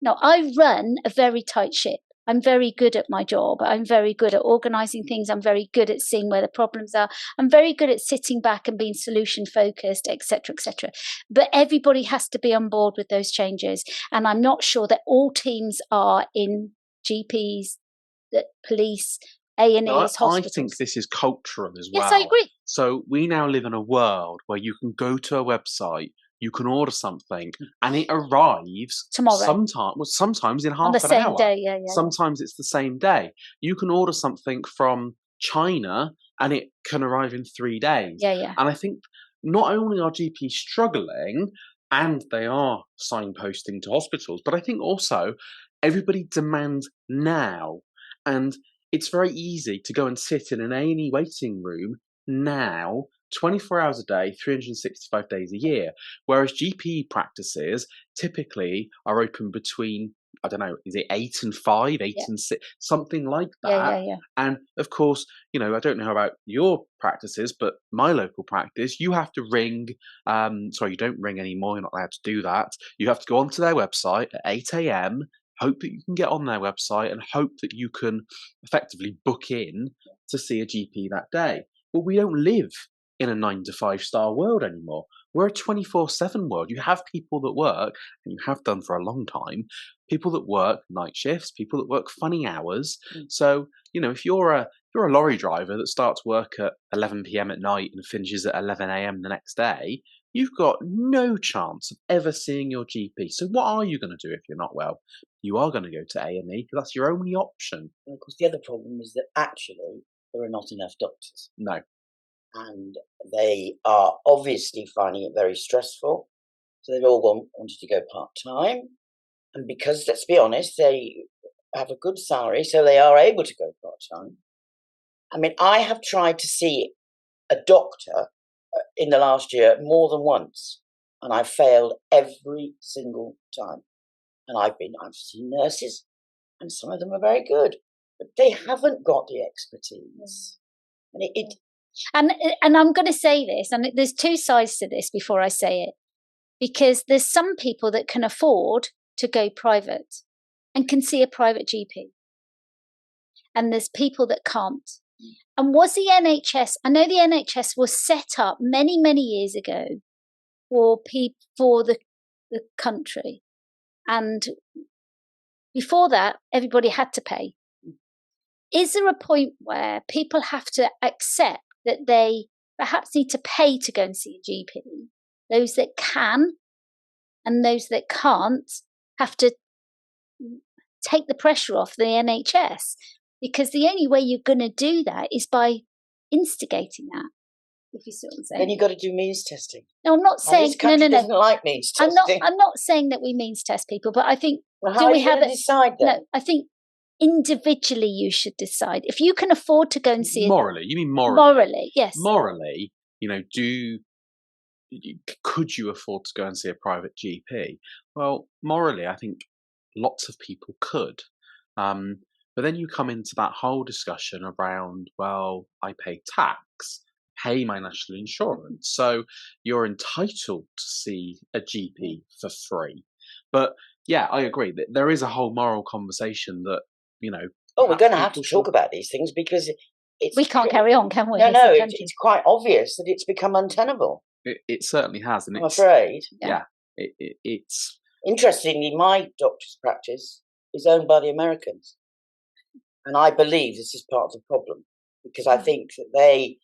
No, I run a very tight ship. I'm very good at my job. I'm very good at organizing things. I'm very good at seeing where the problems are. I'm very good at sitting back and being solution focused, etc., etc. But everybody has to be on board with those changes, and I'm not sure that all teams are in GPs, that police, A&Es, hospitals. I think this is cultural as well. Yes, I agree. So we now live in a world where you can go to a website, you can order something, and it arrives tomorrow. Sometimes in half an hour. On the same day, yeah. Sometimes it's the same day. You can order something from China, and it can arrive in 3 days. Yeah. And I think not only are GPs struggling, and they are signposting to hospitals, but I think also everybody demands now. And it's very easy to go and sit in an A&E waiting room now, 24 hours a day, 365 days a year, whereas GP practices typically are open between, I don't know, is it 8 and 5, 8 and 6, something like that. Yeah. And of course, I don't know about your practices, but my local practice, you have to ring, you don't ring anymore, you're not allowed to do that. You have to go onto their website at 8 a.m., hope that you can get on their website and hope that you can effectively book in to see a GP that day. Well, we don't live in a 9 to 5 star world anymore. We're a 24/7 world. You have people that work, and you have done for a long time, people that work night shifts, people that work funny hours. So, if you're a lorry driver that starts work at 11 p.m. at night and finishes at 11 a.m. the next day, you've got no chance of ever seeing your GP. So what are you going to do if you're not well? You are going to go to A&E because that's your only option. And of course, the other problem is that actually there are not enough doctors. No. And they are obviously finding it very stressful. So they've all wanted to go part-time. And because, let's be honest, they have a good salary, so they are able to go part-time. I mean, I have tried to see a doctor in the last year more than once, and I've failed every single time. And I've seen nurses, and some of them are very good, but they haven't got the expertise. And And I'm going to say this, and there's two sides to this before I say it, because there's some people that can afford to go private and can see a private GP, and there's people that can't. And was the NHS? I know the NHS was set up many, many years ago for the country, and before that, everybody had to pay. Is there a point where people have to accept that they perhaps need to pay to go and see a GP? Those that can and those that can't have to take the pressure off the NHS, because the only way you're going to do that is by instigating that. If you see what I'm saying. Then you've got to do means testing. No, I'm not saying this country no. doesn't like means testing. I'm not saying that we means test people, but I think How are you going to decide that? No, I think individually you should decide if you can afford to go and see morally. You mean morally? Morally, yes. Morally, could you afford to go and see a private GP? Well, morally, I think lots of people could. But then you come into that whole discussion around, well, I pay tax, pay my national insurance, so you're entitled to see a GP for free. But yeah, I agree that there is a whole moral conversation that, we're going to have to talk about these things because we can't carry on, can we? No, it's quite obvious that it's become untenable. It certainly has, and I'm afraid. Yeah, it's interestingly, my doctor's practice is owned by the Americans, and I believe this is part of the problem because I think that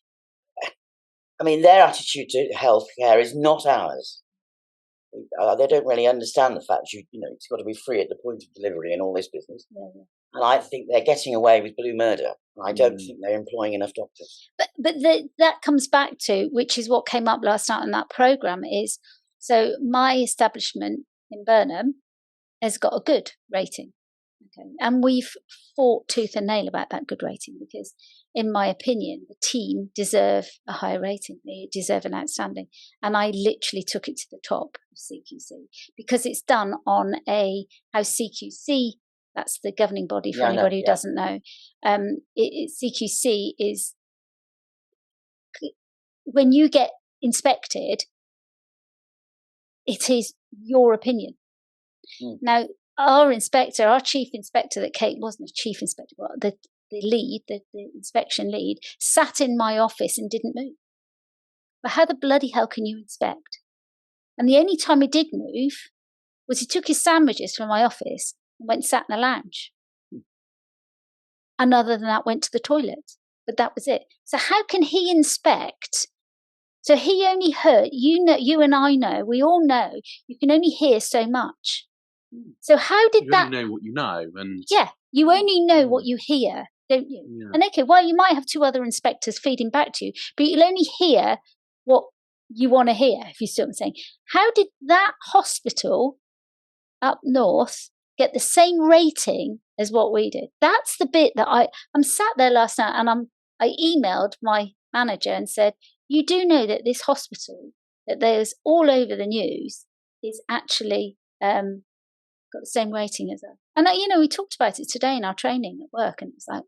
their attitude to healthcare is not ours. They don't really understand the fact it's got to be free at the point of delivery and all this business. Yeah. And I think they're getting away with blue murder. I don't think they're employing enough doctors. But that comes back to, which is what came up last night on that programme, is so my establishment in Burnham has got a good rating. Okay. And we've fought tooth and nail about that good rating because, in my opinion, the team deserve a higher rating. They deserve an outstanding. And I literally took it to the top of CQC because it's done on how CQC, that's the governing body for anybody who doesn't know. CQC is when you get inspected, it is your opinion. Now, our chief inspector, that Kate wasn't a chief inspector, but the inspection lead, sat in my office and didn't move. But how the bloody hell can you inspect? And the only time he did move was he took his sandwiches from my office and went and sat in the lounge. And other than that, went to the toilet. But that was it. So how can he inspect? So he only heard, you and I know, we all know, you can only hear so much. So how did you only know what you know, and you only know what you hear, don't you? Yeah. And okay, well, you might have two other inspectors feeding back to you, but you'll only hear what you want to hear, if you see what I'm saying. How did that hospital up north get the same rating as what we did? That's the bit that I'm sat there last night, and I emailed my manager and said, you do know that this hospital that there's all over the news is actually got the same rating as us. And we talked about it today in our training at work, and it's like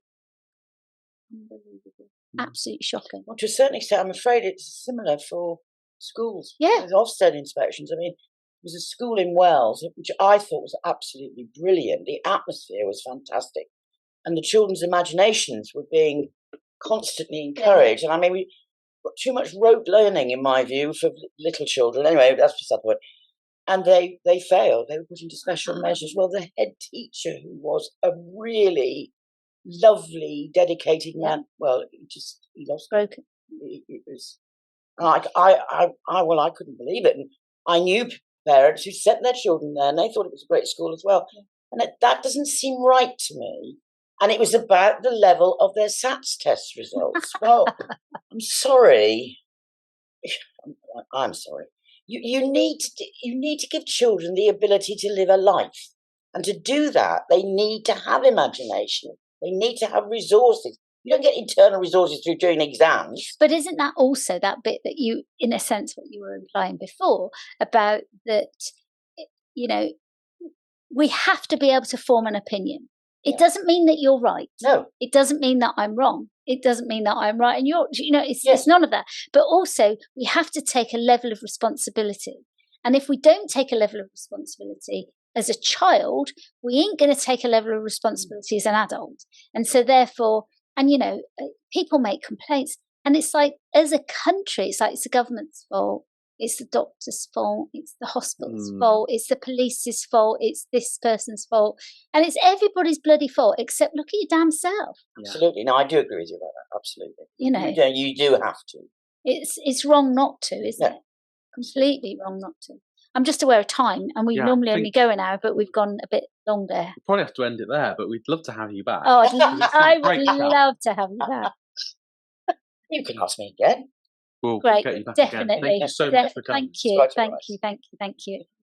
unbelievable, absolutely shocking. Well, to a certain extent, I'm afraid it's similar for schools. Yeah, with Ofsted inspections. I mean, there was a school in Wales which I thought was absolutely brilliant. The atmosphere was fantastic, and the children's imaginations were being constantly encouraged. And I mean, we got too much rote learning, in my view, for little children. Anyway, that's just that point. And they failed. They were put into special measures. Well, the head teacher, who was a really lovely, dedicated man, well, he lost. Broken. It was Well, I couldn't believe it. And I knew parents who sent their children there and they thought it was a great school as well. And that doesn't seem right to me. And it was about the level of their SATs test results. Well, I'm sorry. I'm sorry. You need to give children the ability to live a life. And to do that, they need to have imagination. They need to have resources. You don't get internal resources through doing exams. But isn't that also that bit that you, in a sense, what you were implying before about that, we have to be able to form an opinion. It doesn't mean that you're right. No. It doesn't mean that I'm wrong. It doesn't mean that I'm right and you're, it's none of that. But also, we have to take a level of responsibility. And if we don't take a level of responsibility as a child, we ain't going to take a level of responsibility as an adult. And so therefore, people make complaints. And it's like, as a country, it's like it's the government's fault. It's the doctor's fault. It's the hospital's fault. It's the police's fault. It's this person's fault. And it's everybody's bloody fault, except look at your damn self. Absolutely. No, I do agree with you about that. Absolutely. You do have to. It's wrong not to, isn't it? Completely wrong not to. I'm just aware of time, and we normally only go an hour, but we've gone a bit longer. We'll probably have to end it there, but we'd love to have you back. Oh, I would love to have you back. You can ask me again. We'll Great, get you back definitely. again. Thank you so much for coming. Thank you.